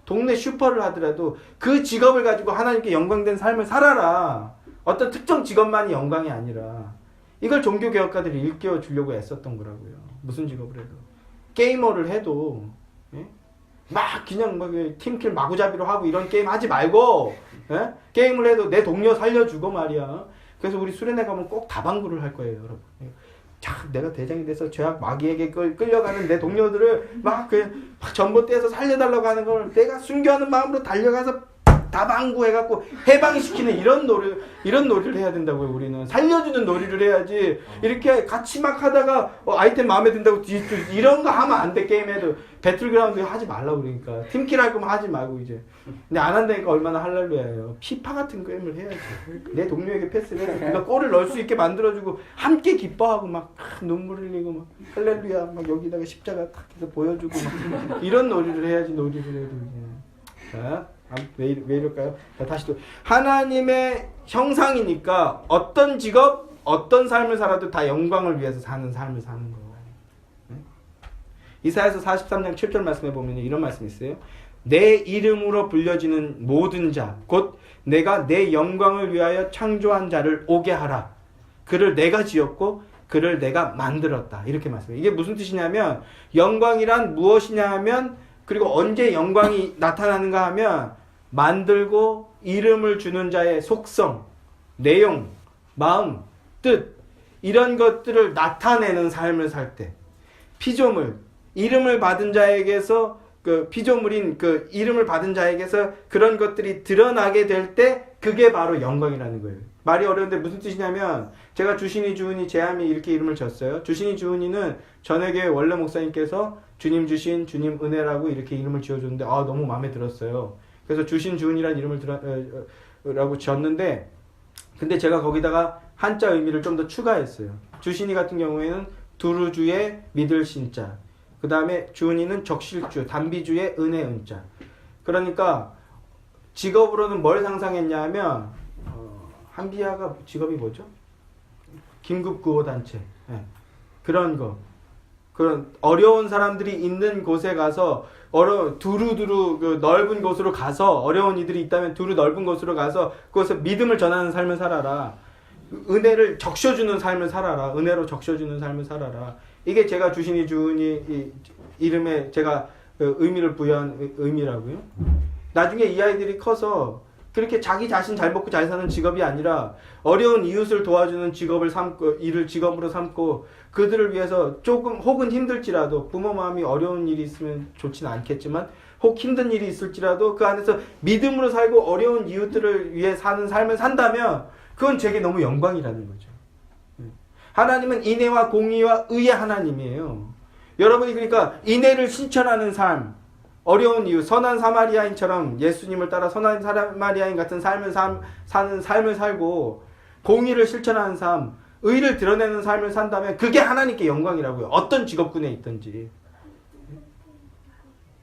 동네 슈퍼를 하더라도 그 직업을 가지고 하나님께 영광된 삶을 살아라. 어떤 특정 직업만이 영광이 아니라 이걸 종교개혁가들이 일깨워 주려고 애썼던 거라고요. 무슨 직업을 해도. 게이머를 해도 막 그냥 팀킬 마구잡이로 하고 이런 게임 하지 말고 게임을 해도 내 동료 살려주고 말이야. 그래서 우리 수련회 가면 꼭 다방구를 할 거예요, 여러분. 내가 대장이 돼서 죄악 마귀에게 끌려가는 내 동료들을 막 전봇대에서 살려달라고 하는 걸 내가 순교하는 마음으로 달려가서 다방구 해갖고 해방시키는 이런 놀이를 해야 된다고요. 우리는 살려주는 놀이를 해야지. 이렇게 같이 막 하다가 아이템 마음에 든다고 이런 거 하면 안 돼. 게임에도 배틀그라운드 하지 말라고 그러니까 팀킬 할 거면 하지 말고 이제. 근데 안 한다니까 얼마나 할렐루야예요. 피파 같은 게임을 해야지. 내 동료에게 패스를 해서 네가 골을 넣을 수 있게 만들어주고 함께 기뻐하고 막 눈물 흘리고 막 할렐루야 막 여기다가 십자가 탁 해서 보여주고 막 이런 놀이를 해야지. 놀이를 해도 이제. 자. 왜 이럴까요? 자, 다시 또 하나님의 형상이니까 어떤 직업, 어떤 삶을 살아도 다 영광을 위해서 사는 삶을 사는 거예요. 네? 이사야서 43장 7절 말씀에 보면 이런 말씀이 있어요. 내 이름으로 불려지는 모든 자, 곧 내가 내 영광을 위하여 창조한 자를 오게 하라. 그를 내가 지었고 그를 내가 만들었다. 이렇게 말씀해요. 이게 무슨 뜻이냐면 영광이란 무엇이냐 하면 그리고 언제 영광이 나타나는가 하면 만들고 이름을 주는 자의 속성, 내용, 마음, 뜻 이런 것들을 나타내는 삶을 살 때 피조물, 이름을 받은 자에게서 피조물인 이름을 받은 자에게서 그런 것들이 드러나게 될 때 그게 바로 영광이라는 거예요. 말이 어려운데 무슨 뜻이냐면 제가 주신이 주은이 제함이 이렇게 이름을 졌어요. 주신이 주은이는 전에교회 원래 목사님께서 주님 주신 주님 은혜라고 이렇게 이름을 지어줬는데 너무 마음에 들었어요. 그래서 주신 주은이라는 이름을 라고 지었는데 근데 제가 거기다가 한자 의미를 좀 더 추가했어요. 주신이 같은 경우에는 두루주의 믿을 신자, 그 다음에 주은이는 적실주, 단비주의 은혜 은자. 그러니까 직업으로는 뭘 상상했냐 하면 한비아가 직업이 뭐죠? 긴급구호단체. 그런 거. 그런 어려운 사람들이 있는 곳에 가서 두루두루 그 넓은 곳으로 가서 어려운 이들이 있다면 두루 넓은 곳으로 가서 그곳에 믿음을 전하는 삶을 살아라. 은혜를 적셔주는 삶을 살아라. 은혜로 적셔주는 삶을 살아라. 이게 제가 주신이 주은이 이름에 제가 의미를 부여한 의미라고요. 나중에 이 아이들이 커서 그렇게 자기 자신 잘 먹고 잘 사는 직업이 아니라 어려운 이웃을 도와주는 직업을 삼고 일을 직업으로 삼고 그들을 위해서 조금 혹은 힘들지라도 부모 마음이 어려운 일이 있으면 좋지는 않겠지만 혹 힘든 일이 있을지라도 그 안에서 믿음으로 살고 어려운 이웃들을 위해 사는 삶을 산다면 그건 제게 너무 영광이라는 거죠. 하나님은 인애와 공의와 의의 하나님이에요. 여러분이 그러니까 인애를 실천하는 삶, 어려운 이유, 선한 사마리아인처럼 예수님을 따라 선한 사마리아인 같은 사는 삶을 살고 공의를 실천하는 삶, 의를 드러내는 삶을 산다면 그게 하나님께 영광이라고요. 어떤 직업군에 있든지.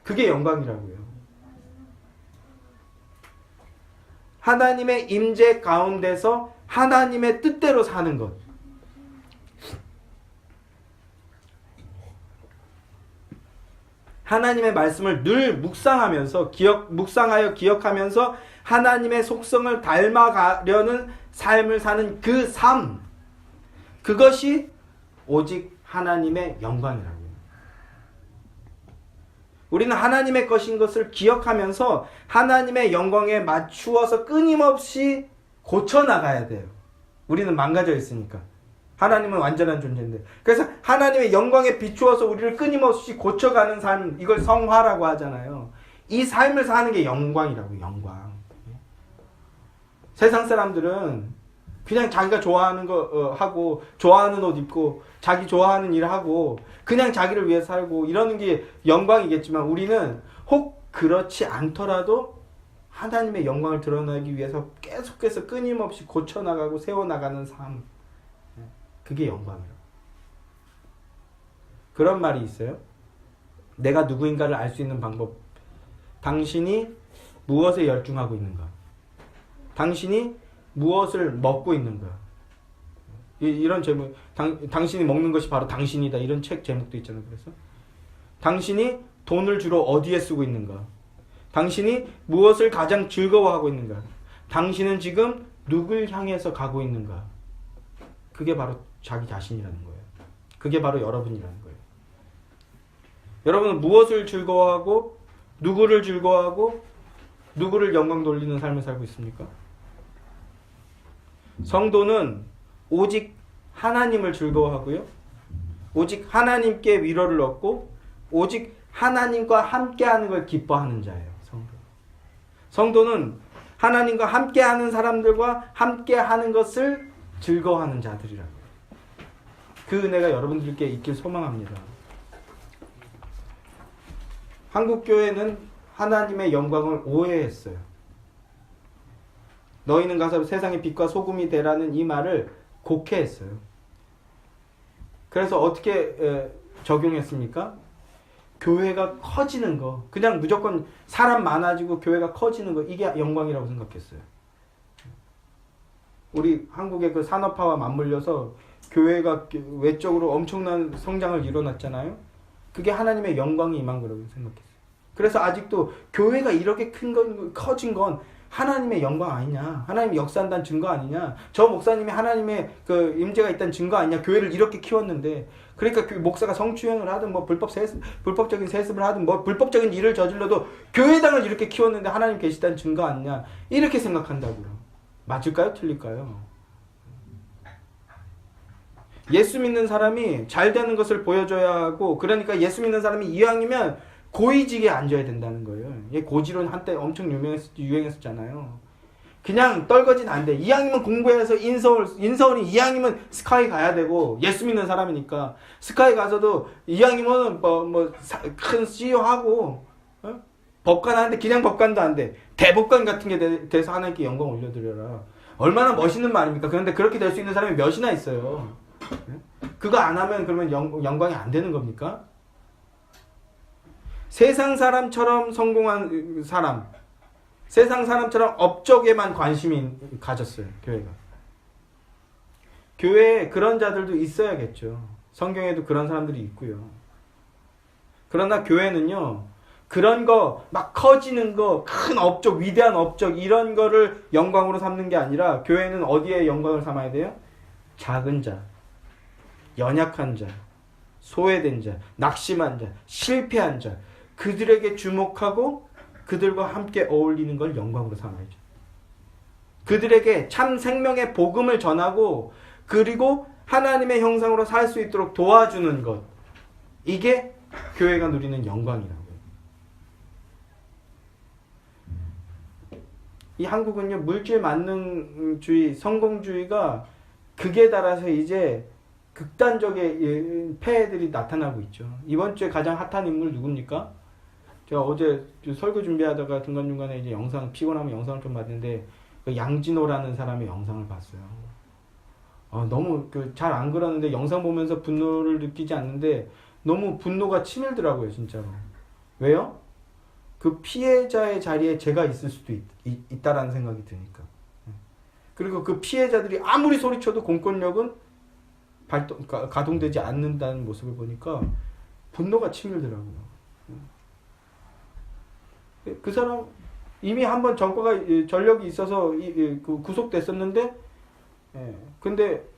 그게 영광이라고요. 하나님의 임재 가운데서 하나님의 뜻대로 사는 것. 하나님의 말씀을 늘 묵상하면서 묵상하여 기억하면서 하나님의 속성을 닮아가려는 삶을 사는 그 삶, 그것이 오직 하나님의 영광이라고요. 우리는 하나님의 것인 것을 기억하면서 하나님의 영광에 맞추어서 끊임없이 고쳐나가야 돼요. 우리는 망가져 있으니까. 하나님은 완전한 존재인데. 그래서 하나님의 영광에 비추어서 우리를 끊임없이 고쳐가는 삶, 이걸 성화라고 하잖아요. 이 삶을 사는 게 영광이라고, 영광. 세상 사람들은 그냥 자기가 좋아하는 거 하고 좋아하는 옷 입고 자기 좋아하는 일 하고 그냥 자기를 위해 살고 이러는 게 영광이겠지만 우리는 혹 그렇지 않더라도 하나님의 영광을 드러내기 위해서 계속해서 끊임없이 고쳐나가고 세워나가는 삶, 그게 영광이에요. 그런 말이 있어요. 내가 누구인가를 알 수 있는 방법. 당신이 무엇에 열중하고 있는가? 당신이 무엇을 먹고 있는가? 이런 제목, 당신이 먹는 것이 바로 당신이다. 이런 책 제목도 있잖아요. 그래서 당신이 돈을 주로 어디에 쓰고 있는가? 당신이 무엇을 가장 즐거워하고 있는가? 당신은 지금 누굴 향해서 가고 있는가? 그게 바로 자기 자신이라는 거예요. 그게 바로 여러분이라는 거예요. 여러분은 무엇을 즐거워하고 누구를 즐거워하고 누구를 영광 돌리는 삶을 살고 있습니까? 성도는 오직 하나님을 즐거워하고요. 오직 하나님께 위로를 얻고 오직 하나님과 함께하는 걸 기뻐하는 자예요. 성도는 하나님과 함께하는 사람들과 함께하는 것을 즐거워하는 자들이라고요. 그 은혜가 여러분들께 있길 소망합니다. 한국교회는 하나님의 영광을 오해했어요. 너희는 가서 세상의 빛과 소금이 되라는 이 말을 곡해했어요. 그래서 어떻게 적용했습니까? 교회가 커지는 거, 그냥 무조건 사람 많아지고 교회가 커지는 거, 이게 영광이라고 생각했어요. 우리 한국의 그 산업화와 맞물려서 교회가 외적으로 엄청난 성장을 이뤄놨잖아요. 그게 하나님의 영광이 임한 거라고 생각했어요. 그래서 아직도 교회가 이렇게 커진 건 하나님의 영광 아니냐, 하나님이 역사한다는 증거 아니냐, 저 목사님이 하나님의 그 임재가 있다는 증거 아니냐, 교회를 이렇게 키웠는데. 그러니까 그 목사가 성추행을 하든 뭐 불법적인 세습을 하든 뭐 불법적인 일을 저질러도 교회당을 이렇게 키웠는데 하나님 계시다는 증거 아니냐, 이렇게 생각한다고요. 맞을까요? 틀릴까요? 예수 믿는 사람이 잘 되는 것을 보여줘야 하고, 그러니까 예수 믿는 사람이 이왕이면 고위직에 앉아야 된다는 거예요. 얘 고지론 한때 엄청 유행했었잖아요. 그냥 떨거진 안 돼. 이왕이면 공부해서 인서울이 이왕이면 스카이 가야 되고, 예수 믿는 사람이니까 스카이 가서도 이왕이면 큰 CEO 하고, 법관 하는데 그냥 법관도 안 돼. 대법관 같은 게 돼서 하나님께 영광 올려드려라. 얼마나 멋있는 말입니까? 그런데 그렇게 될 수 있는 사람이 몇이나 있어요. 그거 안 하면 그러면 영광이 안 되는 겁니까? 세상 사람처럼 성공한 사람, 세상 사람처럼 업적에만 관심이 가졌어요. 교회가. 교회에 그런 자들도 있어야겠죠. 성경에도 그런 사람들이 있고요. 그러나 교회는요, 그런 거, 막 커지는 거, 큰 업적, 위대한 업적, 이런 거를 영광으로 삼는 게 아니라, 교회는 어디에 영광을 삼아야 돼요? 작은 자, 연약한 자, 소외된 자, 낙심한 자, 실패한 자, 그들에게 주목하고 그들과 함께 어울리는 걸 영광으로 삼아야죠. 그들에게 참 생명의 복음을 전하고 그리고 하나님의 형상으로 살 수 있도록 도와주는 것. 이게 교회가 누리는 영광이라고요. 이 한국은요, 물질 만능주의, 성공주의가 극에 달아서 이제 극단적인 폐해들이 나타나고 있죠. 이번 주에 가장 핫한 인물 누굽니까? 제가 어제 설교 준비하다가 중간중간에 이제 영상, 피곤하면 영상을 좀 봤는데, 그 양진호라는 사람의 영상을 봤어요. 너무 잘 안 그러는데 영상 보면서 분노를 느끼지 않는데 너무 분노가 치밀더라고요, 진짜로. 왜요? 그 피해자의 자리에 제가 있을 수도 있다라는 생각이 드니까. 그리고 그 피해자들이 아무리 소리쳐도 공권력은 가동되지 않는다는 모습을 보니까 분노가 치밀더라고요. 그 사람 이미 한번 전력이 있어서 구속됐었는데, 근데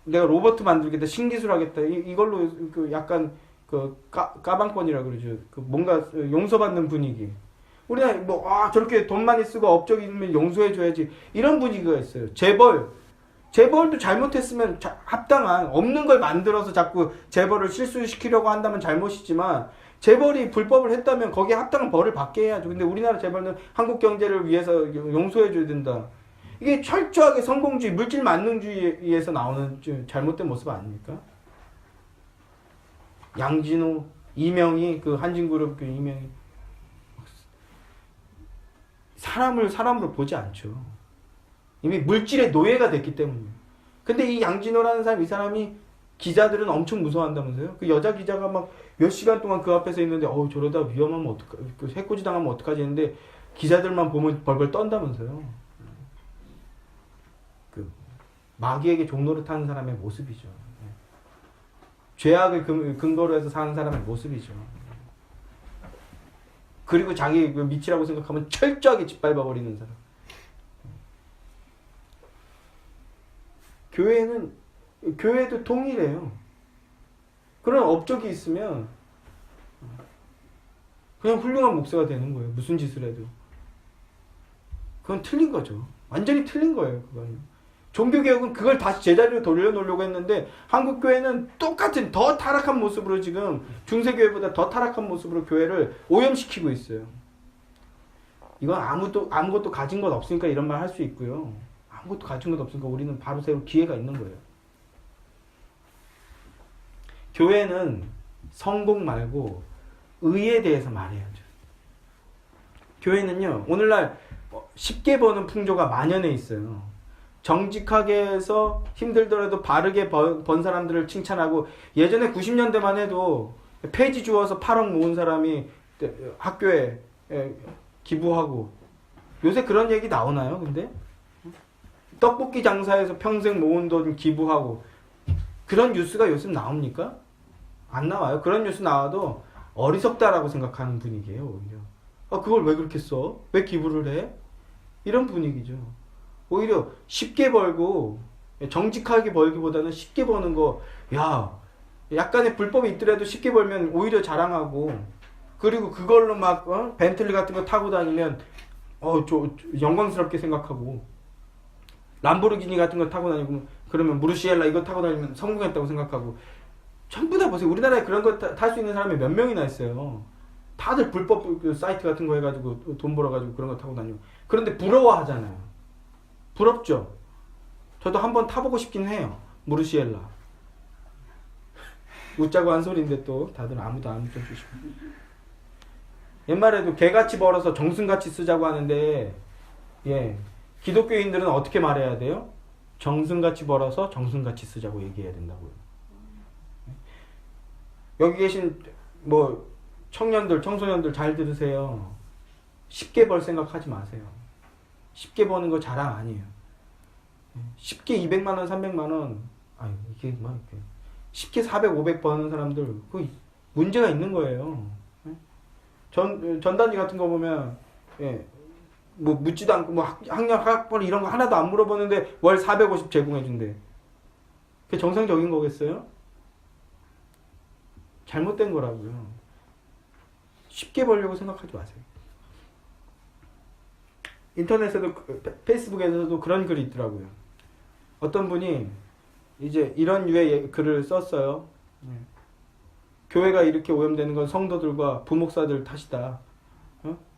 내가 로봇 만들겠다, 신기술 하겠다, 이걸로 약간 까방권이라 그러죠. 뭔가 용서받는 분위기. 우리나라 저렇게 돈 많이 쓰고 업적이 있으면 용서해줘야지, 이런 분위기가 있어요. 재벌도 잘못했으면 합당한, 없는 걸 만들어서 자꾸 재벌을 실수시키려고 한다면 잘못이지만, 재벌이 불법을 했다면 거기에 합당한 벌을 받게 해야죠. 근데 우리나라 재벌은 한국 경제를 위해서 용서해줘야 된다. 이게 철저하게 성공주의, 물질 만능주의에서 나오는 잘못된 모습 아닙니까? 양진호, 이명희, 한진그룹 이명희. 사람으로 보지 않죠. 이미 물질의 노예가 됐기 때문이에요. 근데 이 양진호라는 사람, 이 사람이 기자들은 엄청 무서워한다면서요? 그 여자 기자가 막 몇 시간 동안 그 앞에서 있는데, 저러다 위험하면 어떡하지, 해코지 당하면 어떡하지 했는데, 기자들만 보면 벌벌 떤다면서요. 마귀에게 종로를 타는 사람의 모습이죠. 죄악을 근거로 해서 사는 사람의 모습이죠. 그리고 자기 밑이라고 생각하면 철저하게 짓밟아버리는 사람. 교회도 통일해요. 그런 업적이 있으면 그냥 훌륭한 목사가 되는 거예요. 무슨 짓을 해도. 그건 틀린 거죠. 완전히 틀린 거예요. 그건. 종교개혁은 그걸 다시 제자리로 돌려놓으려고 했는데, 한국교회는 똑같은 더 타락한 모습으로 지금 중세교회보다 더 타락한 모습으로 교회를 오염시키고 있어요. 이건 아무것도 가진 것 없으니까 이런 말 할 수 있고요. 아무것도 가진 것 없으니까 우리는 바로 세울 기회가 있는 거예요. 교회는 성공 말고 의에 대해서 말해야죠. 교회는요, 오늘날 쉽게 버는 풍조가 만연해 있어요. 정직하게 해서 힘들더라도 바르게 번 사람들을 칭찬하고, 예전에 90년대만 해도 폐지 주워서 8억 모은 사람이 학교에 기부하고, 요새 그런 얘기 나오나요? 근데 떡볶이 장사해서 평생 모은 돈 기부하고, 그런 뉴스가 요즘 나옵니까? 안 나와요. 그런 뉴스 나와도 어리석다라고 생각하는 분위기예요, 오히려. 그걸 왜 그렇게 써? 왜 기부를 해? 이런 분위기죠. 오히려 쉽게 벌고 정직하게 벌기보다는 쉽게 버는 거, 약간의 불법이 있더라도 쉽게 벌면 오히려 자랑하고, 그리고 그걸로 막 벤틀리 같은 거 타고 다니면 영광스럽게 생각하고, 람보르기니 같은 거 타고 다니고, 그러면 무르시엘라 이거 타고 다니면 성공했다고 생각하고. 전부 다 보세요. 우리나라에 그런 거 탈 수 있는 사람이 몇 명이나 있어요. 다들 불법 사이트 같은 거 해가지고 돈 벌어가지고 그런 거 타고 다니고. 그런데 부러워하잖아요. 부럽죠? 저도 한번 타보고 싶긴 해요. 무르시엘라. 웃자고 한 소리인데 또 다들 아무도 안 웃겨주시고. 옛말에도 개같이 벌어서 정승같이 쓰자고 하는데, 기독교인들은 어떻게 말해야 돼요? 정승같이 벌어서 정승같이 쓰자고 얘기해야 된다고요. 여기 계신 청년들, 청소년들 잘 들으세요. 쉽게 벌 생각하지 마세요. 쉽게 버는 거 자랑 아니에요. 쉽게 200만 원, 300만 원, 쉽게 400, 500 버는 사람들, 문제가 있는 거예요. 전단지 같은 거 보면 예, 뭐 묻지도 않고 뭐 학년 학번 이런 거 하나도 안 물어보는데 월 450 제공해 준대. 그게 정상적인 거겠어요? 잘못된 거라고요. 쉽게 벌려고 생각하지 마세요. 인터넷에도 페이스북에서도 그런 글이 있더라고요. 어떤 분이 이제 이런 유의 글을 썼어요. 교회가 이렇게 오염되는 건 성도들과 부목사들 탓이다.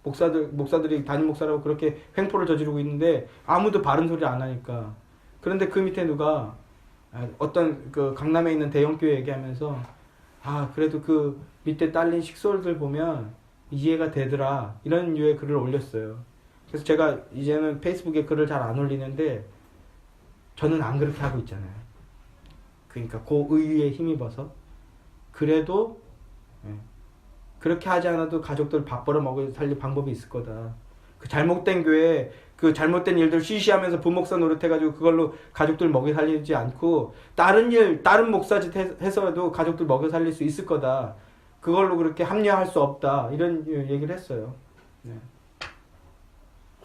목사들이 담임 목사라고 그렇게 횡포를 저지르고 있는데 아무도 바른 소리 안 하니까. 그런데 그 밑에 누가 어떤 그 강남에 있는 대형교회 얘기하면서 그래도 그 밑에 딸린 식솔들 보면 이해가 되더라. 이런 유의 글을 올렸어요. 그래서 제가 이제는 페이스북에 글을 잘 안 올리는데 저는 안 그렇게 하고 있잖아요. 그러니까 그 의의에 힘입어서 그래도 그렇게 하지 않아도 가족들 밥 벌어 먹을 살릴 방법이 있을 거다. 그 잘못된 교회 그 잘못된 일들 쉬쉬하면서 부목사 노릇해가지고 그걸로 가족들 먹여 살리지 않고 다른 일 다른 목사짓 해서라도 가족들 먹여 살릴 수 있을 거다. 그걸로 그렇게 합리화할 수 없다. 이런 얘기를 했어요.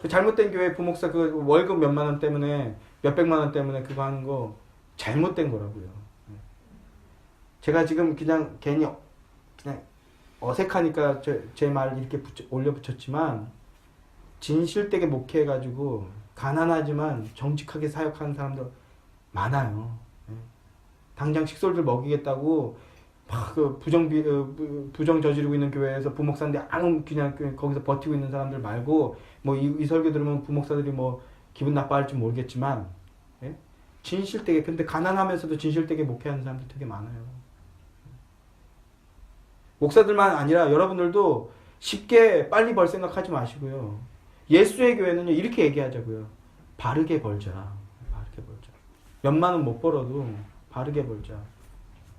그 잘못된 교회 부목사 그 월급 몇만 원 때문에 몇백만 원 때문에 그거 하는 거 잘못된 거라고요. 제가 지금 그냥 괜히 그냥 어색하니까 제 말 이렇게 올려 붙였지만 진실되게 목회해가지고 가난하지만 정직하게 사역하는 사람들 많아요. 당장 식솔들 먹이겠다고 막 그 부정 저지르고 있는 교회에서 부목사인데 아무 그냥 거기서 버티고 있는 사람들 말고 뭐 이 설교 들으면 부목사들이 뭐 기분 나빠할지 모르겠지만 진실되게 근데 가난하면서도 진실되게 목회하는 사람들 되게 많아요. 목사들만 아니라 여러분들도 쉽게 빨리 벌 생각하지 마시고요. 예수의 교회는요 이렇게 얘기하자고요. 바르게 벌자. 바르게 벌자. 몇만 원 못 벌어도 바르게 벌자.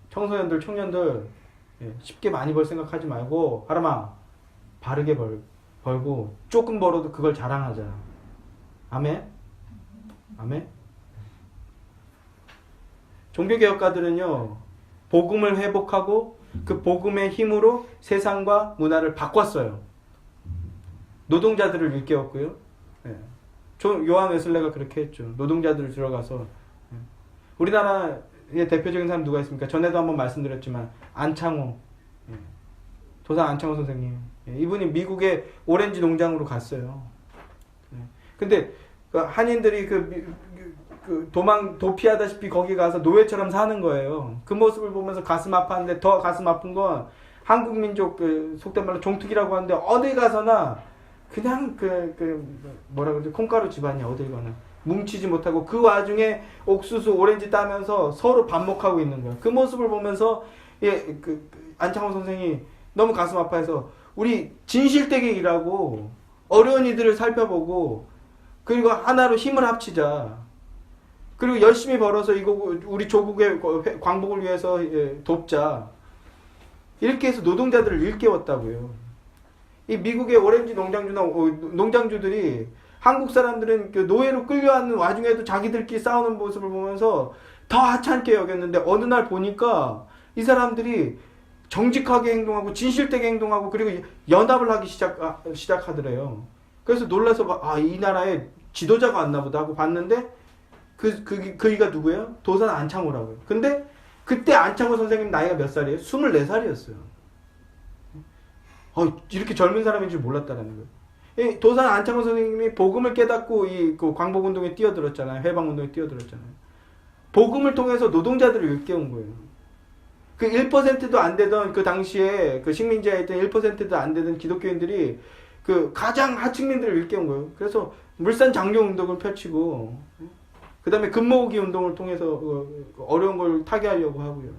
청소년들, 청년들 쉽게 많이 벌 생각하지 말고 하라마 바르게 벌고 조금 벌어도 그걸 자랑하자. 아멘? 아멘? 종교개혁가들은요 복음을 회복하고 그 복음의 힘으로 세상과 문화를 바꿨어요. 노동자들을 일깨웠고요. 요한 웨슬레가 그렇게 했죠. 노동자들 들어가서 우리나라의 대표적인 사람 누가 있습니까? 전에도 한번 말씀드렸지만 안창호 도산 안창호 선생님 이분이 미국의 오렌지 농장으로 갔어요. 근데 그 한인들이 도피하다시피 거기 가서 노예처럼 사는 거예요. 그 모습을 보면서 가슴 아팠는데 더 가슴 아픈 건 한국 민족 속된 말로 종특이라고 하는데 어디 가서나 그냥 뭐라 그러지 콩가루 집안이야. 어딜 가나 뭉치지 못하고 그 와중에 옥수수 오렌지 따면서 서로 반목하고 있는 거야. 그 모습을 보면서 안창호 선생이 너무 가슴 아파해서 우리 진실되게 일하고 어려운 이들을 살펴보고 그리고 하나로 힘을 합치자. 그리고 열심히 벌어서 우리 조국의 광복을 위해서 돕자. 이렇게 해서 노동자들을 일깨웠다고요. 이 미국의 오렌지 농장주들이 한국 사람들은 그 노예로 끌려왔는 와중에도 자기들끼리 싸우는 모습을 보면서 더 하찮게 여겼는데 어느 날 보니까 이 사람들이 정직하게 행동하고 진실되게 행동하고 그리고 연합을 하기 시작하더래요. 그래서 놀라서 이 나라에 지도자가 왔나 보다 하고 봤는데 그이가 누구예요? 도산 안창호라고요. 근데 그때 안창호 선생님 나이가 몇 살이에요? 24살이었어요. 이렇게 젊은 사람인 줄 몰랐다라는 거예요. 이 도산 안창호 선생님이 복음을 깨닫고 그 광복운동에 뛰어들었잖아요. 해방운동에 뛰어들었잖아요. 복음을 통해서 노동자들을 일깨운 거예요. 그 1%도 안 되던 그 당시에 그 식민지에 있던 1%도 안 되던 기독교인들이 그 가장 하층민들을 일깨운 거예요. 그래서 물산 장려 운동을 펼치고 그 다음에 금모으기 운동을 통해서 어려운 걸 타개하려고 하고요.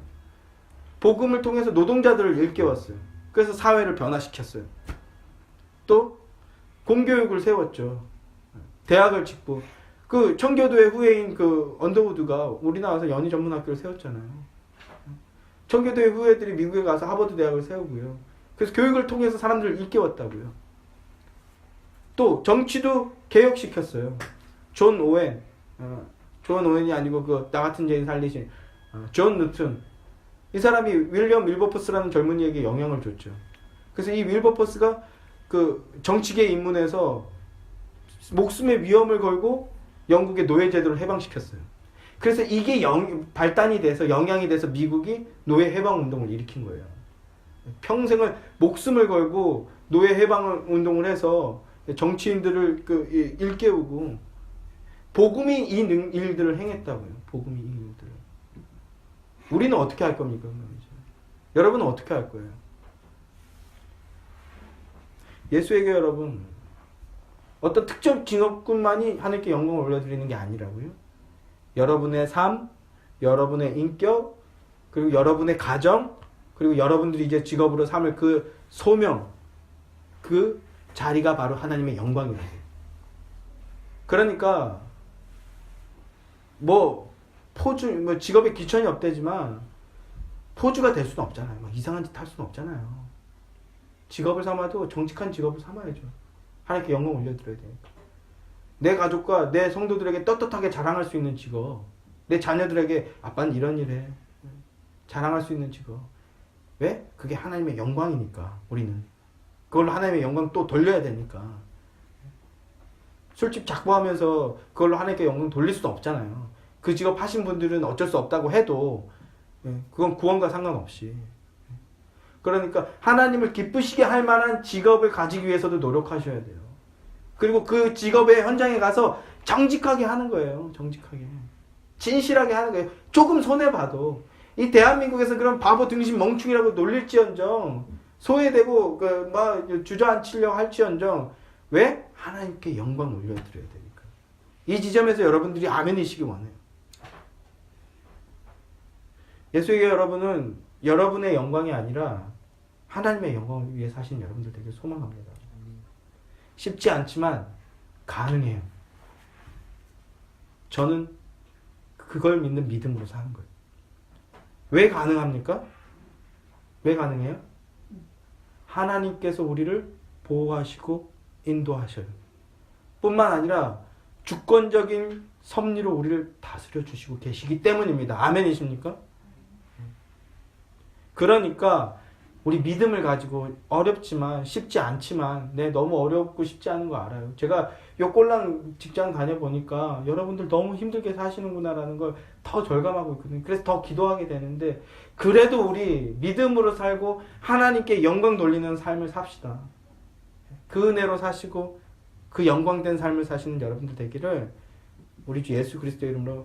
복음을 통해서 노동자들을 일깨웠어요. 그래서 사회를 변화시켰어요. 또 공교육을 세웠죠. 대학을 짓고 그 청교도의 후예인 그 언더우드가 우리나라에서 연희 전문학교를 세웠잖아요. 청교도의 후예들이 미국에 가서 하버드 대학을 세우고요. 그래서 교육을 통해서 사람들을 일깨웠다고요. 또 정치도 개혁시켰어요. 존 오웬이 아니고 나 같은 죄인 살리신 존 누튼 이 사람이 윌리엄 윌버포스라는 젊은이에게 영향을 줬죠. 그래서 이 윌버포스가 그 정치계 입문해서 목숨의 위험을 걸고 영국의 노예 제도를 해방시켰어요. 그래서 이게 발단이 돼서 영향이 돼서 미국이 노예 해방 운동을 일으킨 거예요. 평생을 목숨을 걸고 노예 해방 운동을 해서 정치인들을 일깨우고 복음이 이 일들을 행했다고요. 복음이 이 일들을. 우리는 어떻게 할 겁니까? 여러분은 어떻게 할 거예요? 예수에게 여러분 어떤 특정 직업군만이 하나님께 영광을 올려드리는 게 아니라고요. 여러분의 삶, 여러분의 인격, 그리고 여러분의 가정, 그리고 여러분들이 이제 직업으로 삼을 그 소명, 그 자리가 바로 하나님의 영광이라고요. 그러니까 직업에 귀천이 없대지만 포주가 될 수는 없잖아요. 막 이상한 짓 할 수는 없잖아요. 직업을 삼아도 정직한 직업을 삼아야죠. 하나님께 영광 올려드려야 되니까. 내 가족과 내 성도들에게 떳떳하게 자랑할 수 있는 직업, 내 자녀들에게 아빠는 이런 일 해 자랑할 수 있는 직업. 왜? 그게 하나님의 영광이니까. 우리는 그걸로 하나님의 영광 또 돌려야 되니까. 술집 작보하면서 그걸로 하나님께 영광 돌릴 수도 없잖아요. 그 직업 하신 분들은 어쩔 수 없다고 해도 그건 구원과 상관없이. 그러니까 하나님을 기쁘시게 할 만한 직업을 가지기 위해서도 노력하셔야 돼요. 그리고 그 직업의 현장에 가서 정직하게 하는 거예요. 정직하게. 진실하게 하는 거예요. 조금 손해봐도. 이 대한민국에서 그런 바보 등신 멍충이라고 놀릴지언정, 소외되고 주저앉히려고 할지언정, 왜? 하나님께 영광 올려드려야 되니까. 이 지점에서 여러분들이 아멘이시기 원해요. 예수에게 여러분은 여러분의 영광이 아니라 하나님의 영광을 위해 사신 여러분들 되게 소망합니다. 쉽지 않지만 가능해요. 저는 그걸 믿는 믿음으로 사는 거예요. 왜 가능합니까? 왜 가능해요? 하나님께서 우리를 보호하시고 인도하셔요. 뿐만 아니라 주권적인 섭리로 우리를 다스려 주시고 계시기 때문입니다. 아멘이십니까? 그러니까 우리 믿음을 가지고 어렵지만 쉽지 않지만 너무 어렵고 쉽지 않은 거 알아요. 제가 요 꼴랑 직장 다녀보니까 여러분들 너무 힘들게 사시는구나라는 걸 더 절감하고 있거든요. 그래서 더 기도하게 되는데 그래도 우리 믿음으로 살고 하나님께 영광 돌리는 삶을 삽시다. 그 은혜로 사시고 그 영광된 삶을 사시는 여러분들 되기를 우리 주 예수 그리스도의 이름으로